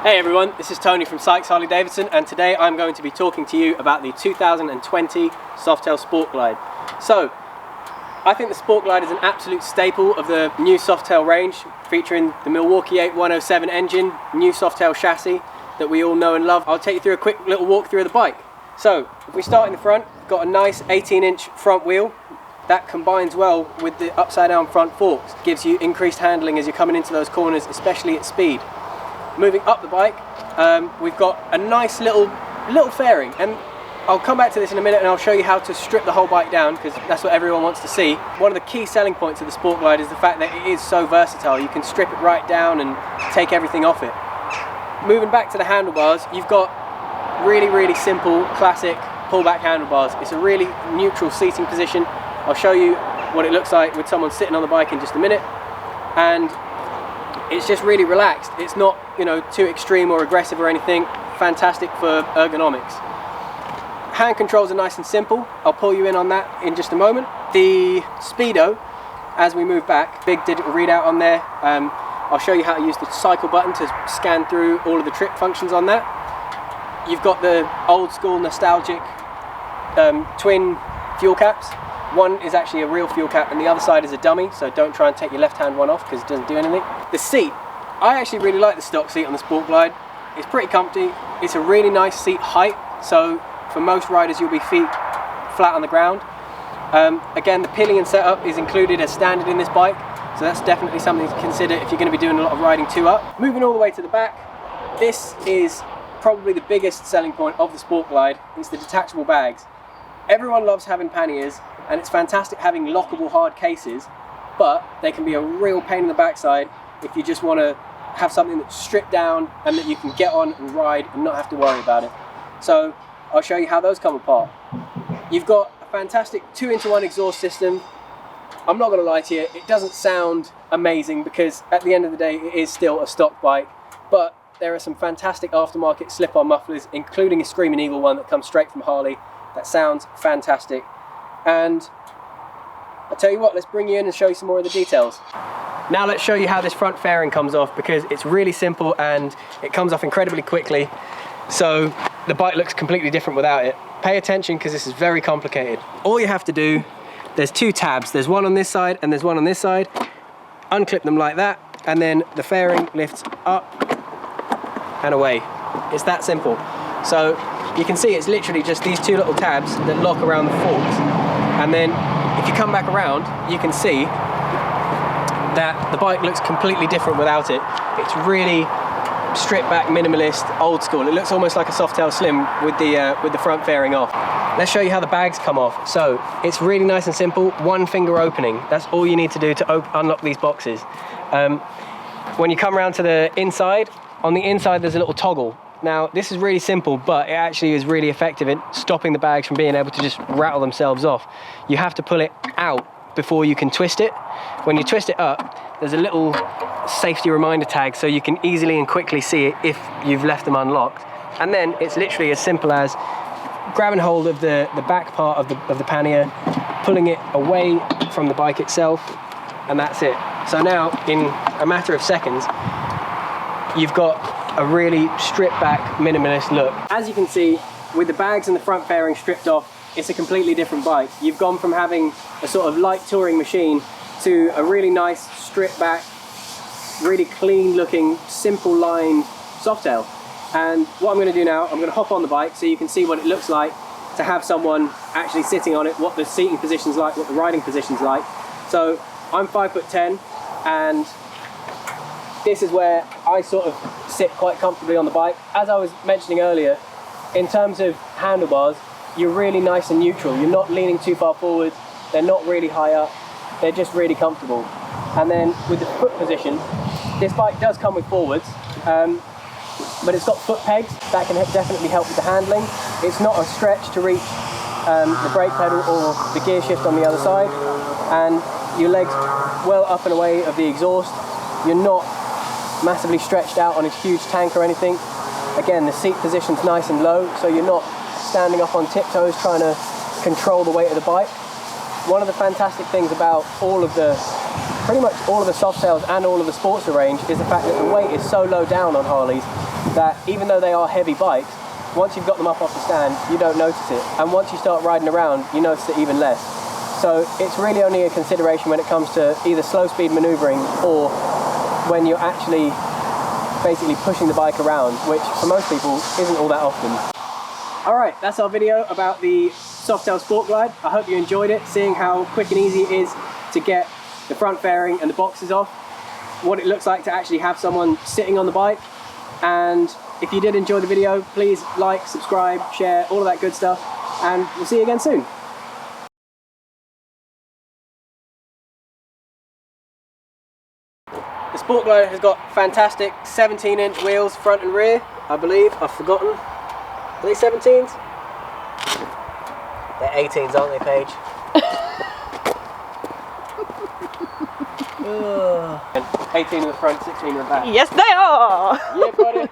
Hey everyone, this is Tony from Sykes Harley-Davidson, and today I'm going to be talking to you about the 2020 Softail Sport Glide. So, I think the Sport Glide is an absolute staple of the new Softail range, featuring the Milwaukee Eight 107 engine, new Softail chassis that we all know and love. I'll take you through a quick little walkthrough of the bike. So, if we start in the front, we've got a nice 18-inch front wheel. That combines well with the upside down front forks. Gives you increased handling as you're coming into those corners, especially at speed. Moving up the bike, we've got a nice little fairing, and I'll come back to this in a minute and I'll show you how to strip the whole bike down, because that's what everyone wants to see. One of the key selling points of the Sport Glide is the fact that it is so versatile. You can strip it right down and take everything off it. Moving back to the handlebars, you've got really simple, classic pullback handlebars. It's a really neutral seating position. I'll show you what it looks like with someone sitting on the bike in just a minute. And it's just really relaxed. It's not, too extreme or aggressive or anything. Fantastic for ergonomics. Hand controls are nice and simple. I'll pull you in on that in just a moment. The speedo, as we move back, big digital readout on there. I'll show you how to use the cycle button to scan through all of the trip functions on that. You've got the old school nostalgic twin fuel caps. One is actually a real fuel cap and the other side is a dummy, so don't try and take your left hand one off because it doesn't do anything. The seat, I actually really like the stock seat on the Sport Glide. It's pretty comfy. It's a really nice seat height, so for most riders you'll be feet flat on the ground. Again, the pillion setup is included as standard in this bike, so that's definitely something to consider if you're going to be doing a lot of riding two up. Moving all the way to the back, this is probably the biggest selling point of the Sport Glide. It's the detachable bags. Everyone loves having panniers, and it's fantastic having lockable hard cases, but they can be a real pain in the backside if you just want to have something that's stripped down and that you can get on and ride and not have to worry about it. So I'll show you how those come apart. You've got a fantastic 2-in-1 exhaust system. I'm not going to lie to you, it doesn't sound amazing because at the end of the day it is still a stock bike, but there are some fantastic aftermarket slip-on mufflers, including a Screaming Eagle one that comes straight from Harley. That sounds fantastic. And I'll tell you what, let's bring you in and show you some more of the details. Now let's show you how this front fairing comes off, because it's really simple and it comes off incredibly quickly. So the bike looks completely different without it. Pay attention because this is very complicated. All you have to do, there's two tabs. There's one on this side and there's one on this side. Unclip them like that, and then the fairing lifts up and away. It's that simple. So you can see it's literally just these two little tabs that lock around the forks. And then if you come back around, you can see that the bike looks completely different without it. It's really stripped back, minimalist, old school. It looks almost like a Softail Slim with the front fairing off. Let's show you how the bags come off. So it's really nice and simple. One finger opening. That's all you need to do to unlock these boxes. When you come around to the inside, on the inside there's a little toggle. Now, this is really simple, but it actually is really effective in stopping the bags from being able to just rattle themselves off. You have to pull it out before you can twist it. When you twist it up, there's a little safety reminder tag so you can easily and quickly see it if you've left them unlocked. And then it's literally as simple as grabbing hold of the back part of the pannier, pulling it away from the bike itself, and that's it. So now, in a matter of seconds, you've got a really stripped back, minimalist look. As you can see, with the bags and the front fairing stripped off, it's a completely different bike. You've gone from having a sort of light touring machine to a really nice, stripped back, really clean looking, simple lined Softail. And what I'm going to do now, I'm going to hop on the bike so you can see what it looks like to have someone actually sitting on it, what the seating position's like, what the riding position's like. So I'm 5'10", and this is where I sort of sit quite comfortably on the bike. As I was mentioning earlier, in terms of handlebars, you're really nice and neutral. You're not leaning too far forward, they're not really high up, they're just really comfortable. And then with the foot position, this bike does come with forwards, but it's got foot pegs that can definitely help with the handling. It's not a stretch to reach the brake pedal or the gear shift on the other side, and your legs well up and away of the exhaust. You're not massively stretched out on a huge tank or anything. Again, the seat position's nice and low, so you're not standing up on tiptoes trying to control the weight of the bike. One of the fantastic things about all of the pretty much all of the Softails and all of the Sportster range is the fact that the weight is so low down on Harleys that even though they are heavy bikes, once you've got them up off the stand, you don't notice it. And once you start riding around, you notice it even less. So it's really only a consideration when it comes to either slow speed maneuvering or when you're actually basically pushing the bike around, which for most people isn't all that often. Alright, that's our video about the Softail Sport Glide. I hope you enjoyed it, seeing how quick and easy it is to get the front fairing and the boxes off, what it looks like to actually have someone sitting on the bike. And if you did enjoy the video, please like, subscribe, share, all of that good stuff, and we'll see you again soon. The Sport Glide has got fantastic 17-inch wheels, front and rear, I believe. I've forgotten. Are they 17s? They're 18s, aren't they, Paige? 18 in the front, 16 in the back. Yes, they are! Yeah, buddy.